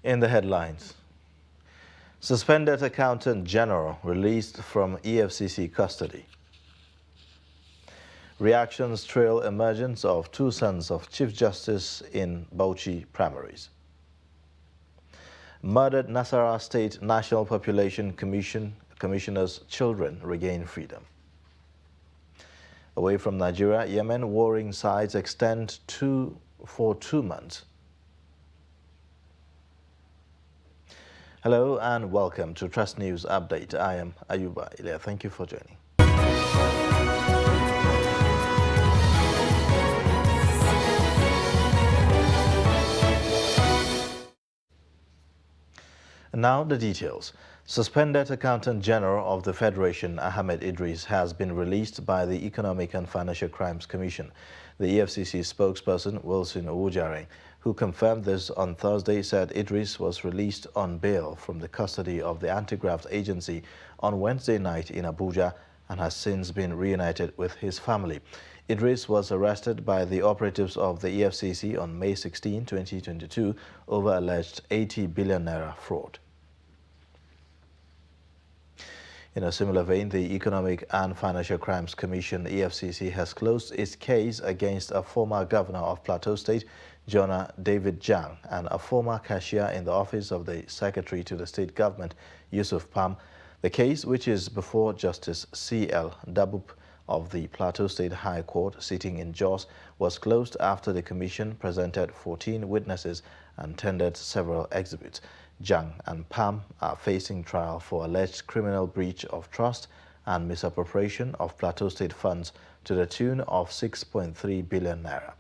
In the headlines, suspended accountant general released from EFCC custody. Reactions trail emergence of two sons of Chief Justice in Bauchi primaries. Murdered Nasarawa State National Population Commissioner's children regain freedom. Away from Nigeria, Yemen warring sides extend for 2 months. Hello and welcome to Trust News Update. I am Ayuba Ilya. Thank you for joining. Now the details. Suspended Accountant General of the Federation, Ahmed Idris, has been released by the Economic and Financial Crimes Commission. The EFCC spokesperson, Wilson Owujare, who confirmed this on Thursday, said Idris was released on bail from the custody of the Anti-Graft Agency on Wednesday night in Abuja and has since been reunited with his family. Idris was arrested by the operatives of the EFCC on May 16, 2022 over alleged 80 billion naira fraud. In a similar vein, the Economic and Financial Crimes Commission, EFCC, has closed its case against a former governor of Plateau State, Jonah David Jang, and a former cashier in the office of the Secretary to the State Government, Yusuf Pam. The case, which is before Justice C.L. Dabup of the Plateau State High Court sitting in Jos, was closed after the Commission presented 14 witnesses and tendered several exhibits. Jang and Pam are facing trial for alleged criminal breach of trust and misappropriation of Plateau State funds to the tune of 6.3 billion naira.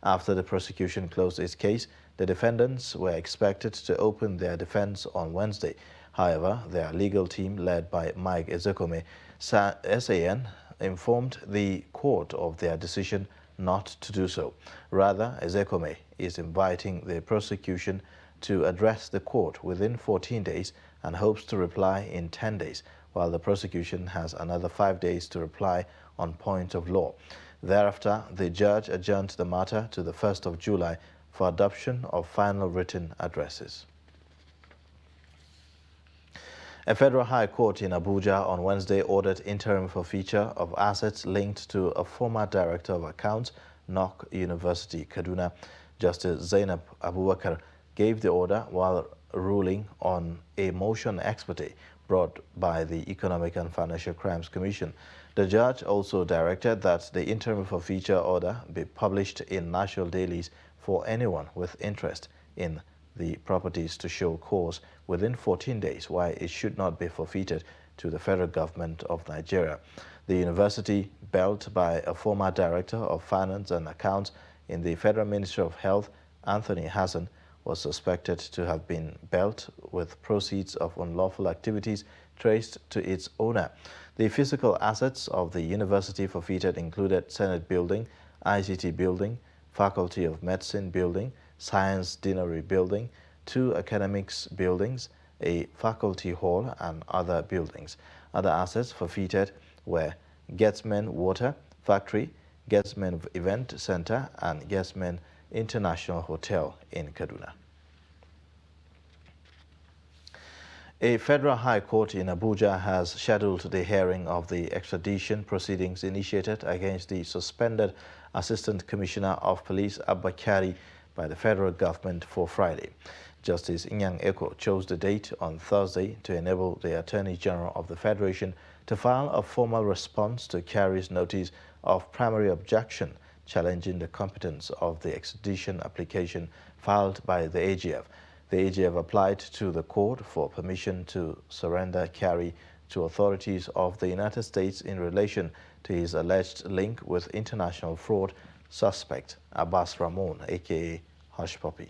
After the prosecution closed its case, the defendants were expected to open their defense on Wednesday. However, their legal team, led by Mike Ezekome, SAN, informed the court of their decision not to do so. Rather, Ezekome is inviting the prosecution to address the court within 14 days and hopes to reply in 10 days, while the prosecution has another 5 days to reply on point of law. Thereafter, the judge adjourned the matter to the 1st of July for adoption of final written addresses. A federal high court in Abuja on Wednesday ordered interim forfeiture of assets linked to a former director of accounts, NOC University, Kaduna. Justice Zainab Abubakar gave the order while ruling on a motion experte brought by the Economic and Financial Crimes Commission. The judge also directed that the interim forfeiture order be published in national dailies for anyone with interest in the properties to show cause within 14 days why it should not be forfeited to the federal government of Nigeria. The university, built by a former director of finance and accounts in the Federal Ministry of Health, Anthony Hassan, was suspected to have been built with proceeds of unlawful activities traced to its owner. The physical assets of the university forfeited included Senate Building, ICT Building, Faculty of Medicine Building, Science Deanery Building, 2 academics buildings, a faculty hall, and other buildings. Other assets forfeited were Getzmen Water Factory, Getzmen Event Center, and Getzmen International Hotel in Kaduna. A federal high court in Abuja has scheduled the hearing of the extradition proceedings initiated against the suspended Assistant Commissioner of Police Abba Kyari by the federal government for Friday. Justice Inyang Eko chose the date on Thursday to enable the Attorney General of the Federation to file a formal response to Kyari's notice of primary objection challenging the competence of the extradition application filed by the AGF. The AGF applied to the court for permission to surrender Kyari to authorities of the United States in relation to his alleged link with international fraud suspect Abbas Ramon, aka Hush Puppy.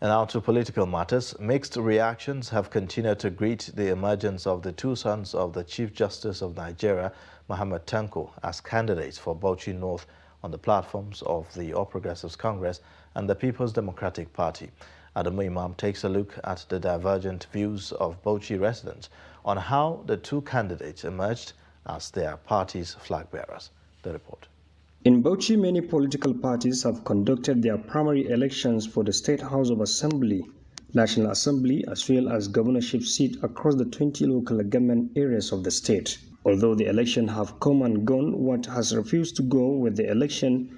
And now to political matters. Mixed reactions have continued to greet the emergence of the two sons of the Chief Justice of Nigeria, Mohammed Tanko, as candidates for Bauchi North on the platforms of the All Progressives Congress and the People's Democratic Party. Adamu Imam takes a look at the divergent views of Bauchi residents on how the two candidates emerged as their party's flag bearers. The report. In Bauchi, many political parties have conducted their primary elections for the State House of Assembly, National Assembly, as well as governorship seat across the 20 local government areas of the state. Although the election have come and gone, what has refused to go with the election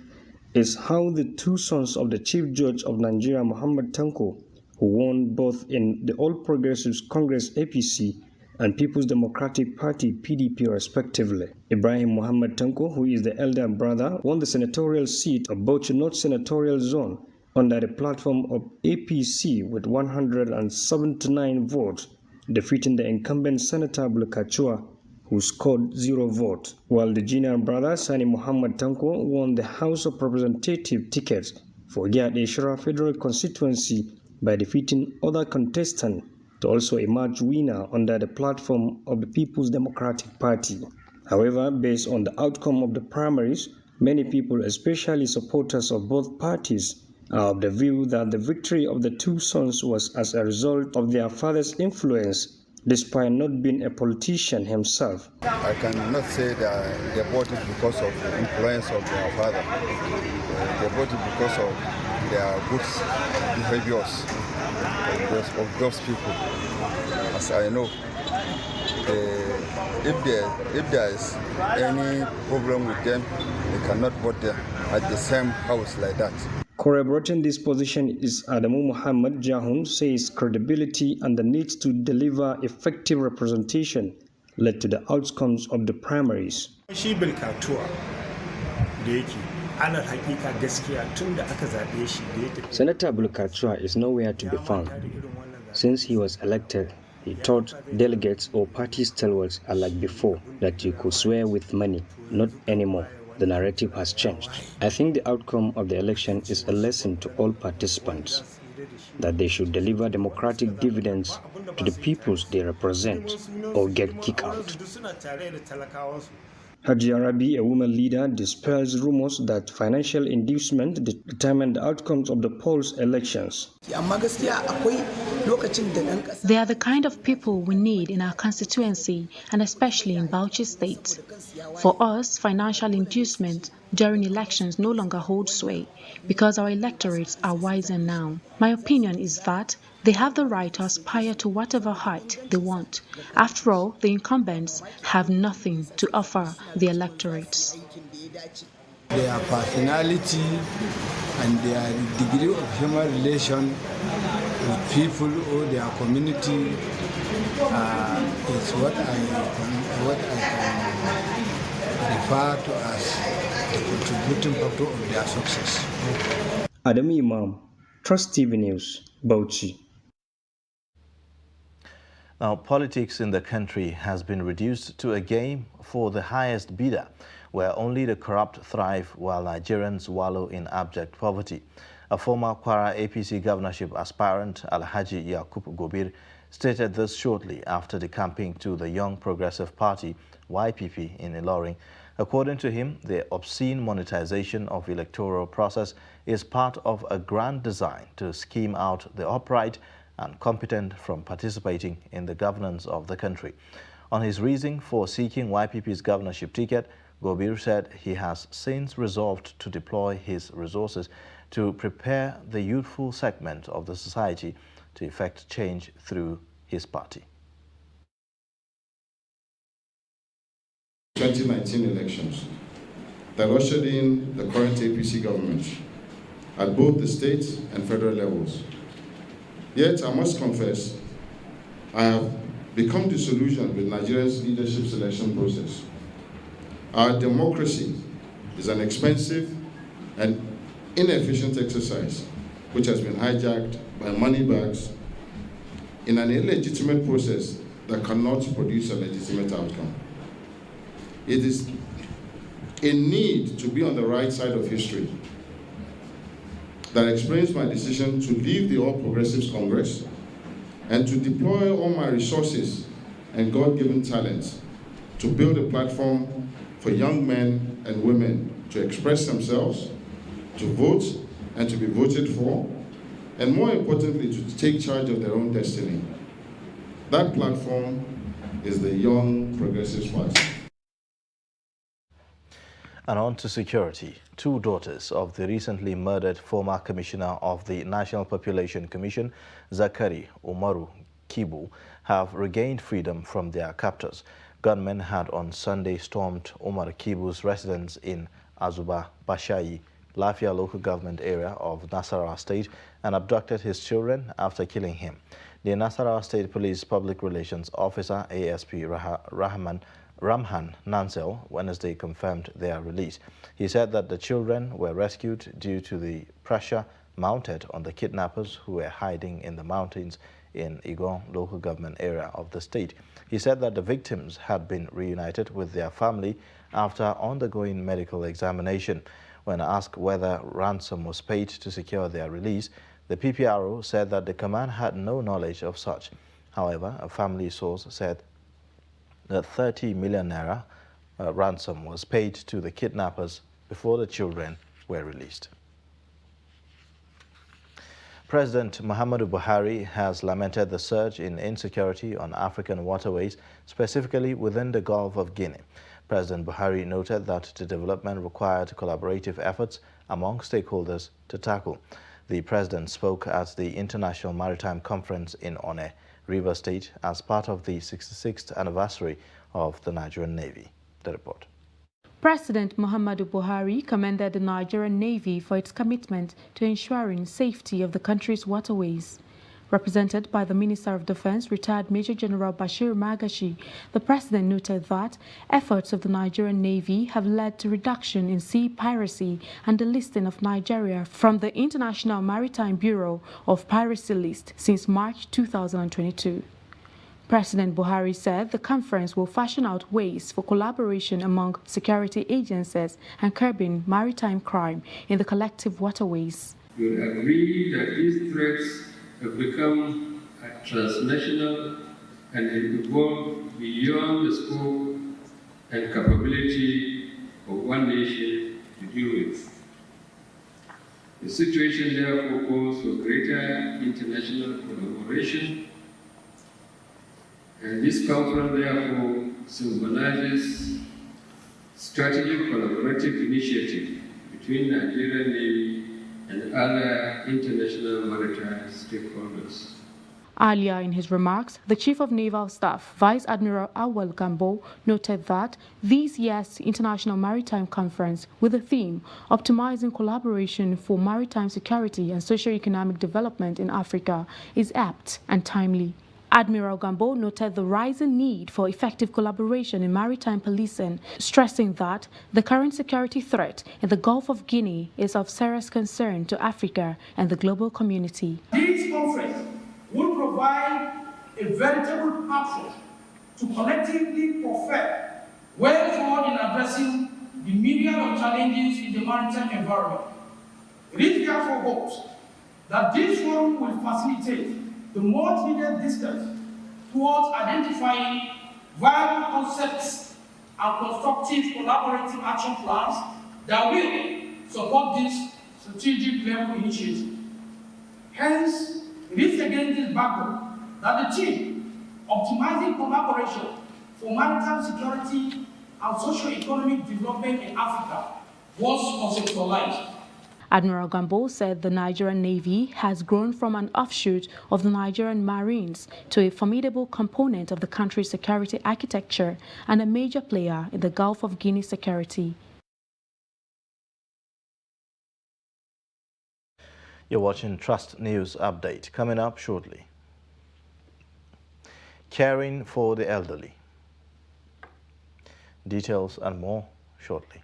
is how the two sons of the Chief Judge of Nigeria, Muhammad Tanko, who won both in the All Progressives Congress APC and People's Democratic Party PDP respectively. Ibrahim Muhammad Tanko, who is the elder brother, won the senatorial seat of Bauchi North Senatorial Zone under the platform of APC with 179 votes, defeating the incumbent Senator Bulkachua, who scored 0 votes, while the junior brother Sani Muhammad Tanko won the House of Representative ticket for Gyade Shira Federal Constituency by defeating other contestants to also emerge winner under the platform of the People's Democratic Party. However, based on the outcome of the primaries, many people, especially supporters of both parties, are of the view that the victory of the two sons was as a result of their father's influence, despite not being a politician himself. I cannot say that they voted because of the influence of their father. They voted because of their good behaviors of those people. As I know, if there is any problem with them, they cannot vote there at the same house like that. Corroborating this position is Adamu Muhammad Jahun says credibility and the need to deliver effective representation led to the outcomes of the primaries. Shi bilkatuwa da yake ana hakika gaskiya tun da aka zabe shi da ya tafi. Senator Bulkachua is nowhere to be found. Since he was elected, he thought delegates or party stalwarts are like before, that you could swear with money. Not anymore. The narrative has changed. I think the outcome of the election is a lesson to all participants that they should deliver democratic dividends to the peoples they represent or get kicked out. Haji Arabi, a woman leader, dispels rumors that financial inducement determined the outcomes of the polls elections. They are the kind of people we need in our constituency and especially in Bauchi State. For us, financial inducement during elections no longer holds sway because our electorates are wiser now. My opinion is that they have the right to aspire to whatever height they want. After all, the incumbents have nothing to offer the electorates. Their personality and their degree of human relation with people or their community is what I can refer to as the contributing factor of their success. Adam Imam, Trust TV News, Bauchi. Now, politics in the country has been reduced to a game for the highest bidder, where only the corrupt thrive while Nigerians wallow in abject poverty. A former Kwara APC governorship aspirant, Alhaji Yakub Gobir, stated this shortly after the campaign to the Young Progressive Party, YPP, in Ilorin. According to him, the obscene monetization of electoral process is part of a grand design to scheme out the upright and competent from participating in the governance of the country. On his reasoning for seeking YPP's governorship ticket, Gobir said he has since resolved to deploy his resources to prepare the youthful segment of the society to effect change through his party. 2019 elections that ushered in the current APC government at both the state and federal levels. Yet, I must confess, I have become disillusioned with Nigeria's leadership selection process. Our democracy is an expensive and inefficient exercise which has been hijacked by money bags in an illegitimate process that cannot produce a legitimate outcome. It is a need to be on the right side of history that explains my decision to leave the All Progressives Congress and to deploy all my resources and God-given talents to build a platform for young men and women to express themselves, to vote and to be voted for, and more importantly, to take charge of their own destiny. That platform is the Young Progressives Party. And on to security. Two daughters of the recently murdered former commissioner of the National Population Commission, Zakari Umaru Kibu, have regained freedom from their captors. Gunmen had on Sunday stormed Umar Kibu's residence in Azuba Bashayi, Lafia local government area of Nasarawa State, and abducted his children after killing him. The Nasarawa State Police Public Relations Officer, ASP Ramhan Nansel, Wednesday confirmed their release. He said that the children were rescued due to the pressure mounted on the kidnappers who were hiding in the mountains in Igon local government area of the state. He said that the victims had been reunited with their family after undergoing medical examination. When asked whether ransom was paid to secure their release, the PPRO said that the command had no knowledge of such. However, a family source said that 30 million naira ransom was paid to the kidnappers before the children were released. President Muhammadu Buhari has lamented the surge in insecurity on African waterways, specifically within the Gulf of Guinea. President Buhari noted that the development required collaborative efforts among stakeholders to tackle. The president spoke at the International Maritime Conference in One, Rivers State, as part of the 66th anniversary of the Nigerian Navy. The report. President Muhammadu Buhari commended the Nigerian Navy for its commitment to ensuring safety of the country's waterways. Represented by the Minister of Defense, retired Major General Bashir Magashi, the president noted that efforts of the Nigerian Navy have led to reduction in sea piracy and the listing of Nigeria from the International Maritime Bureau of Piracy list since March 2022. President Buhari said the conference will fashion out ways for collaboration among security agencies and curbing maritime crime in the collective waterways. You will agree that these threats have become transnational and have evolved beyond the scope and capability of one nation to deal with. The situation therefore calls for greater international collaboration, and this conference therefore symbolizes strategic collaborative initiative between Nigerian Navy and other international maritime stakeholders. Earlier in his remarks, the Chief of Naval Staff, Vice Admiral Awal Gambo, noted that this year's International Maritime Conference, with the theme Optimizing Collaboration for Maritime Security and Socio-Economic Development in Africa, is apt and timely. Admiral Gambo noted the rising need for effective collaboration in maritime policing, stressing that the current security threat in the Gulf of Guinea is of serious concern to Africa and the global community. This conference will provide a veritable platform to collectively profile way forward in addressing the myriad of challenges in the maritime environment. It is therefore hoped that this forum will facilitate the much needed distance towards identifying viable concepts and constructive collaborative action plans that will support this strategic level initiative. Hence, it is against this background that the team optimizing collaboration for maritime security and socio-economic development in Africa was conceptualized. Admiral Gambo said the Nigerian Navy has grown from an offshoot of the Nigerian Marines to a formidable component of the country's security architecture and a major player in the Gulf of Guinea security. You're watching Trust News Update. Coming up shortly. Caring for the elderly. Details and more shortly.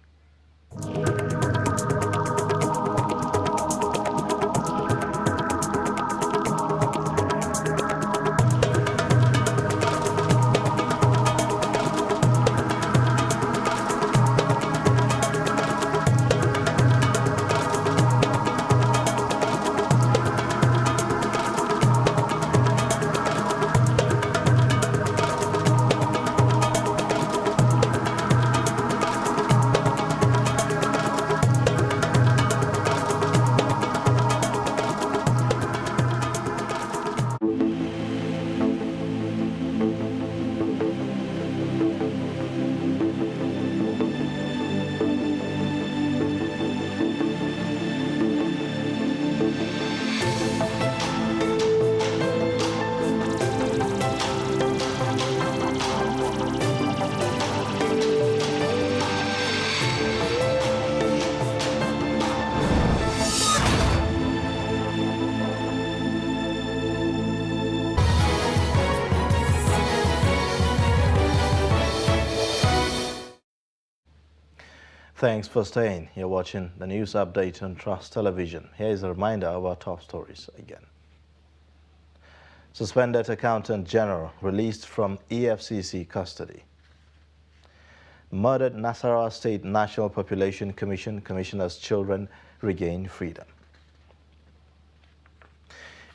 Thanks for staying. You're watching the news update on Trust Television. Here is a reminder of our top stories again. Suspended Accountant General released from EFCC custody. Murdered Nasarawa State National Population Commission Commissioner's children regain freedom.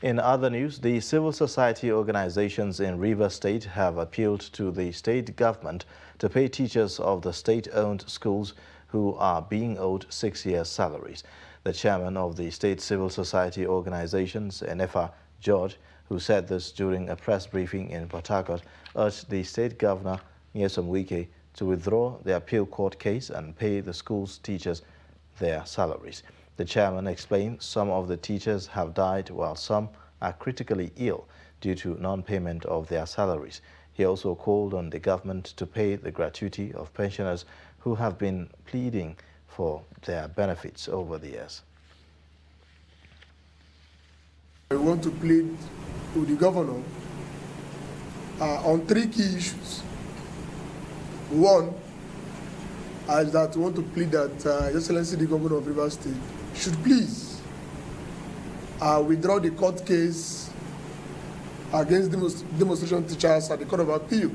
In other news, the civil society organizations in Rivers State have appealed to the state government to pay teachers of the state-owned schools who are being owed 6 years' salaries. The chairman of the state civil society organizations, NFA George, who said this during a press briefing in Port Harcourt, urged the state governor, Nyesom Wike, to withdraw the appeal court case and pay the school's teachers their salaries. The chairman explained some of the teachers have died while some are critically ill due to non-payment of their salaries. He also called on the government to pay the gratuity of pensioners who have been pleading for their benefits over the years. I want to plead with the governor on 3 key issues. One is that we want to plead that His Excellency the Governor of Rivers State should please withdraw the court case against demonstration teachers at the Court of Appeal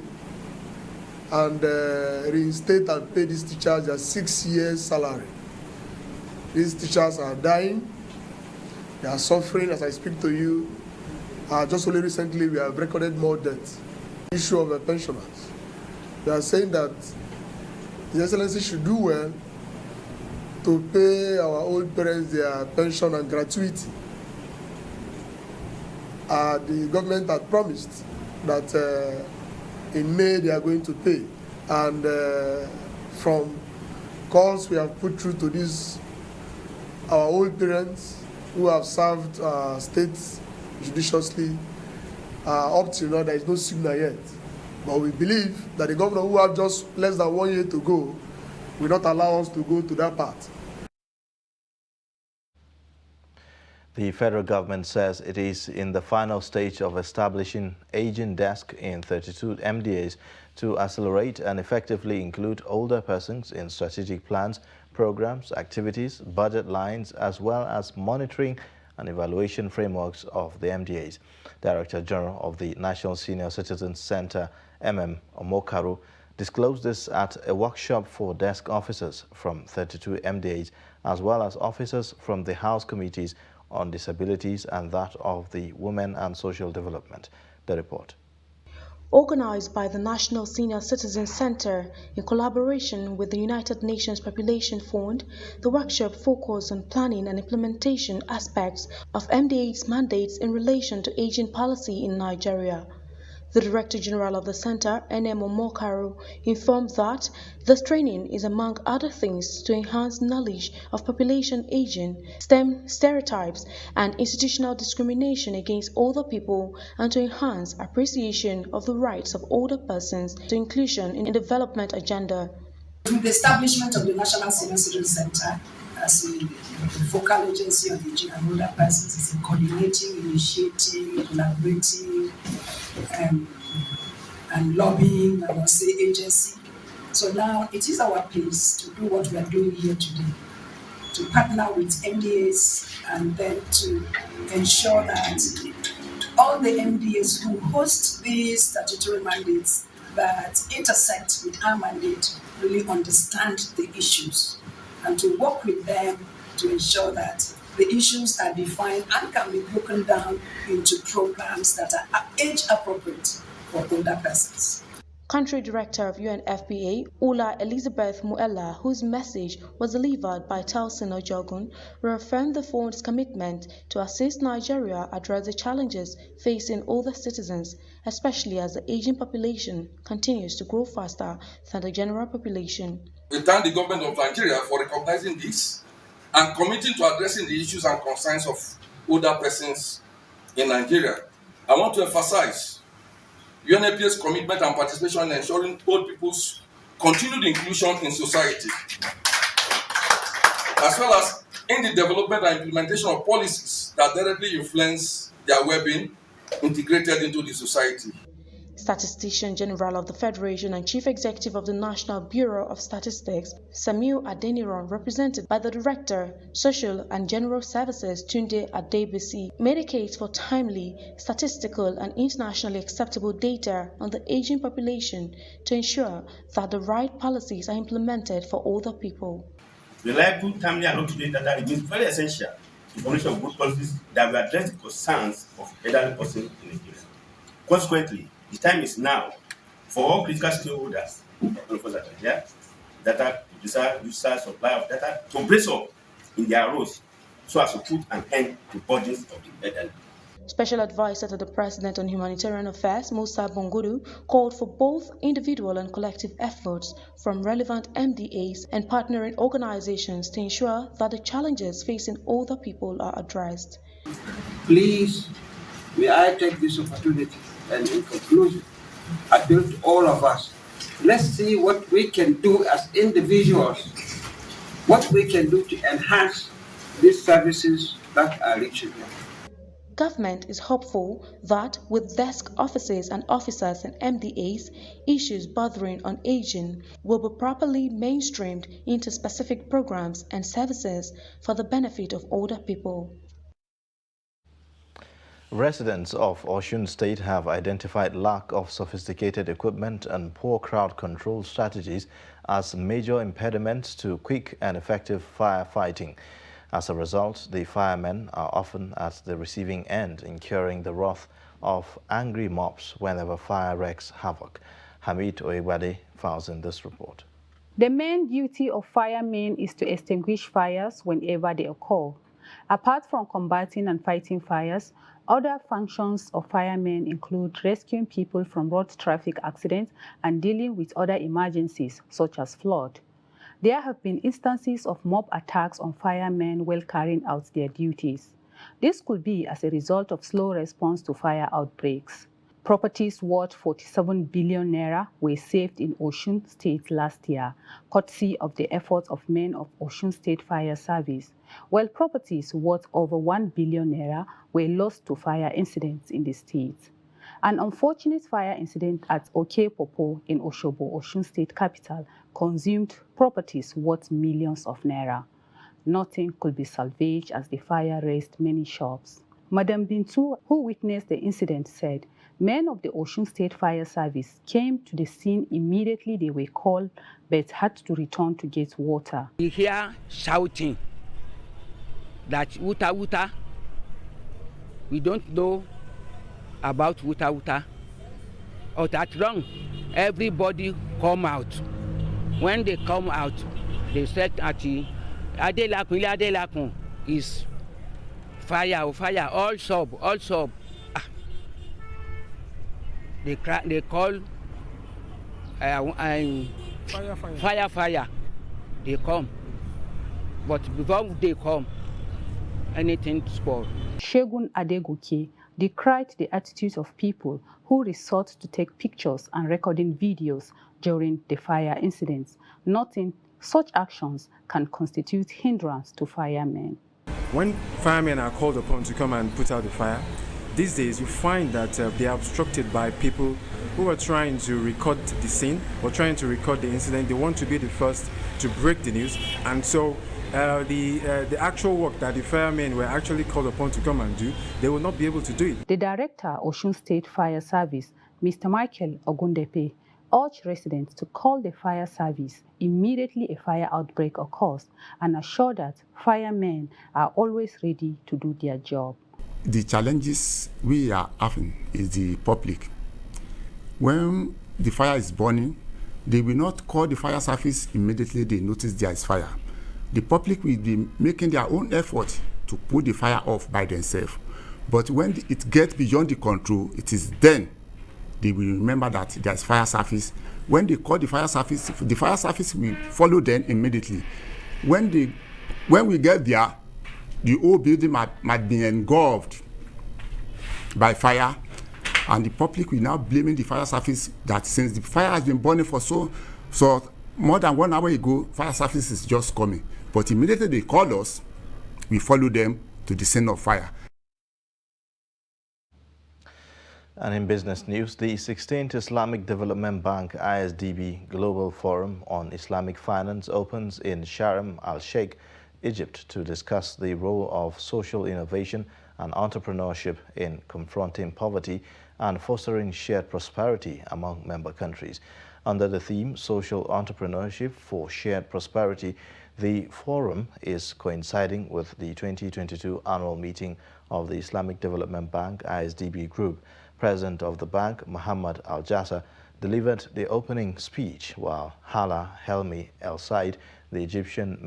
and reinstate and pay these teachers their 6 years' salary. These teachers are dying, they are suffering as I speak to you. Just only recently we have recorded more deaths. Issue of pensioners. They are saying that His Excellency should do well to pay our old parents their pension and gratuity. The government had promised that in May they are going to pay. And from calls we have put through to these, our old parents who have served states judiciously, up till now there is no signal yet. But we believe that the governor who have just less than 1 year to go will not allow us to go to that part. The federal government says it is in the final stage of establishing aging desk in 32 MDAs to accelerate and effectively include older persons in strategic plans, programs, activities, budget lines, as well as monitoring and evaluation frameworks of the MDAs. Director General of the National Senior Citizens Center, Omokaru, disclosed this at a workshop for desk officers from 32 MDAs, as well as officers from the House Committees on Disabilities and that of the Women and Social Development. The report. Organized by the National Senior Citizens Center in collaboration with the United Nations Population Fund, the workshop focused on planning and implementation aspects of MDA's mandates in relation to aging policy in Nigeria. The Director General of the Center, Omokaru, informed that this training is among other things to enhance knowledge of population aging, stem stereotypes and institutional discrimination against older people, and to enhance appreciation of the rights of older persons to inclusion in the development agenda. With the establishment of the National Senior Citizens Center as a focal agency of aging and older persons, is a coordinating, initiating, collaborating, and lobbying, I would say, agency. So now it is our place to do what we are doing here today, to partner with MDAs and then to ensure that all the MDAs who host these statutory mandates that intersect with our mandate really understand the issues and to work with them to ensure that the issues are defined and can be broken down into programs that are age appropriate for older persons. Country Director of UNFPA, Ula Elizabeth Muella, whose message was delivered by Telson Ojogun, reaffirmed the fund's commitment to assist Nigeria address the challenges facing older citizens, especially as the aging population continues to grow faster than the general population. We thank the government of Nigeria for recognizing this and committing to addressing the issues and concerns of older persons in Nigeria. I want to emphasize UNFPA's commitment and participation in ensuring old people's continued inclusion in society, as well as in the development and implementation of policies that directly influence their well-being integrated into the society. Statistician General of the Federation and Chief Executive of the National Bureau of Statistics, Samuel Adeniran, represented by the Director, Social and General Services, Tunde Adebisi, made a case for timely, statistical and internationally acceptable data on the aging population to ensure that the right policies are implemented for older people. Reliable, timely and up-to-date data remains very essential to formulation of good policies that will address the concerns of elderly persons in Nigeria. Consequently, the time is now for all critical stakeholders, data producer, user, supply of data, to brace up in their roles so as to put an end to burdens of the elderly. Special Advisor to the President on Humanitarian Affairs, Musa Bongudu, called for both individual and collective efforts from relevant MDAs and partnering organizations to ensure that the challenges facing older people are addressed. Please, may I take this opportunity and in conclusion, appeal to all of us. Let's see what we can do as individuals, what we can do to enhance these services that are reaching them. Government is hopeful that with desk offices and officers and MDAs, issues bordering on aging will be properly mainstreamed into specific programs and services for the benefit of older people. Residents of Osun State have identified lack of sophisticated equipment and poor crowd control strategies as major impediments to quick and effective firefighting. As a result, the firemen are often at the receiving end, incurring the wrath of angry mobs whenever fire wreaks havoc. Hamid Oewade files in this report. The main duty of firemen is to extinguish fires whenever they occur. Apart from combating and fighting fires, other functions of firemen include rescuing people from road traffic accidents and dealing with other emergencies such as flood. There have been instances of mob attacks on firemen while carrying out their duties. This could be as a result of slow response to fire outbreaks. Properties worth 47 billion naira were saved in Osun State last year, courtesy of the efforts of men of Osun State Fire Service, while properties worth over 1 billion naira were lost to fire incidents in the state. An unfortunate fire incident at Okepopo in Oshobo, Osun State capital, consumed properties worth millions of naira. Nothing could be salvaged as the fire razed many shops. Madam Bintu, who witnessed the incident, said men of the Osun State Fire Service came to the scene immediately they were called, but had to return to get water. We hear shouting that wuta wuta. We don't know about wuta wuta. Or that wrong. Everybody come out. When they come out, they said that Adelakun is fire, all sub. They call fire. They come, but before they come, anything spoiled. Shegun Adegoke decried the attitudes of people who resort to take pictures and recording videos during the fire incidents, noting such actions can constitute hindrance to firemen. When firemen are called upon to come and put out the fire, these days you find that they are obstructed by people who are trying to record the scene or trying to record the incident. They want to be the first to break the news, and so the actual work that the firemen were actually called upon to come and do, they will not be able to do it. The director of Osun State Fire Service, Mr. Michael Ogundepe, urged residents to call the fire service immediately a fire outbreak occurs and assure that firemen are always ready to do their job. The challenges we are having is the public. When the fire is burning, they will not call the fire service immediately they notice there is fire. The public will be making their own effort to put the fire off by themselves. But when it gets beyond the control, it is then they will remember that there is fire service. When they call the fire service will follow them immediately. When we get there, the whole building might be engulfed by fire, and the public will now blaming the fire service that since the fire has been burning for so more than 1 hour ago, fire service is just coming. But immediately they call us, we follow them to the scene of fire. And in business news, the 16th Islamic Development Bank Isdb Global Forum on Islamic Finance opens in Sharim, Al-Shaikh, Egypt, to discuss the role of social innovation and entrepreneurship in confronting poverty and fostering shared prosperity among member countries. Under the theme Social Entrepreneurship for Shared Prosperity, the forum is coinciding with the 2022 annual meeting of the Islamic Development Bank Isdb Group. President of the bank, Muhammad Al-Jassar, delivered the opening speech, while Hala Helmi El-Said, the Egyptian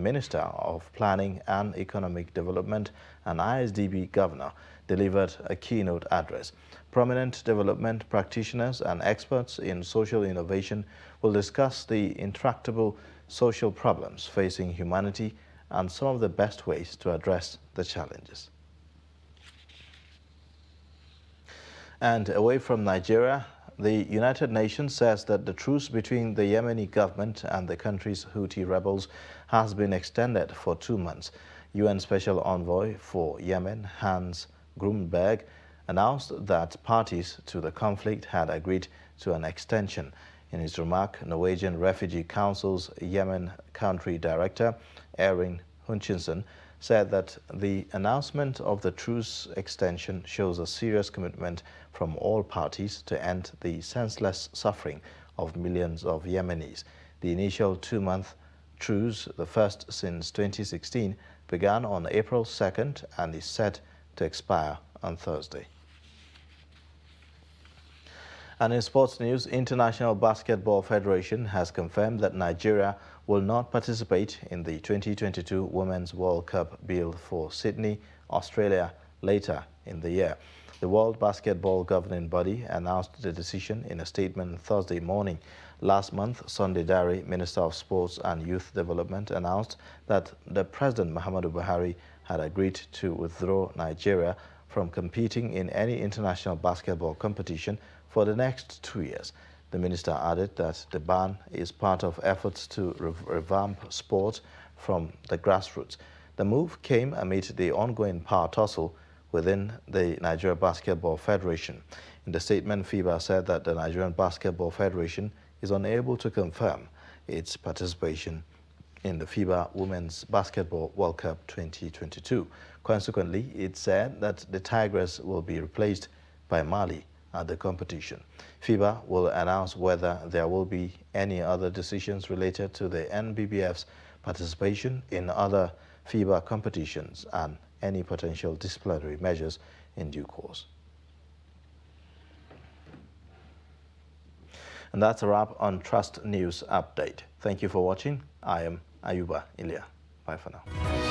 Minister of Planning and Economic Development and Isdb Governor, delivered a keynote address. Prominent development practitioners and experts in social innovation will discuss the intractable social problems facing humanity and some of the best ways to address the challenges. And away from Nigeria, the United Nations says that the truce between the Yemeni government and the country's Houthi rebels has been extended for 2 months. UN Special Envoy for Yemen, Hans Grunberg, announced that parties to the conflict had agreed to an extension. In his remark, Norwegian Refugee Council's Yemen Country Director, Erin Hutchinson, said that the announcement of the truce extension shows a serious commitment from all parties to end the senseless suffering of millions of Yemenis. The initial 2-month truce, the first since 2016, began on April 2nd and is set to expire on Thursday. And in sports news, International Basketball Federation has confirmed that Nigeria will not participate in the 2022 Women's World Cup bid for Sydney, Australia, later in the year. The World Basketball Governing Body announced the decision in a statement Thursday morning. Last month, Sunday Dare, Minister of Sports and Youth Development, announced that the President Muhammadu Buhari had agreed to withdraw Nigeria from competing in any international basketball competition for the next 2 years. The minister added that the ban is part of efforts to revamp sport from the grassroots. The move came amid the ongoing power tussle within the Nigeria Basketball Federation. In the statement, FIBA said that the Nigerian Basketball Federation is unable to confirm its participation in the FIBA Women's Basketball World Cup 2022. Consequently, it said that the Tigress will be replaced by Mali at the competition. FIBA will announce whether there will be any other decisions related to the NBBF's participation in other FIBA competitions and any potential disciplinary measures in due course. And that's a wrap on Trust News Update. Thank you for watching. I am Ayuba Ilya. Bye for now.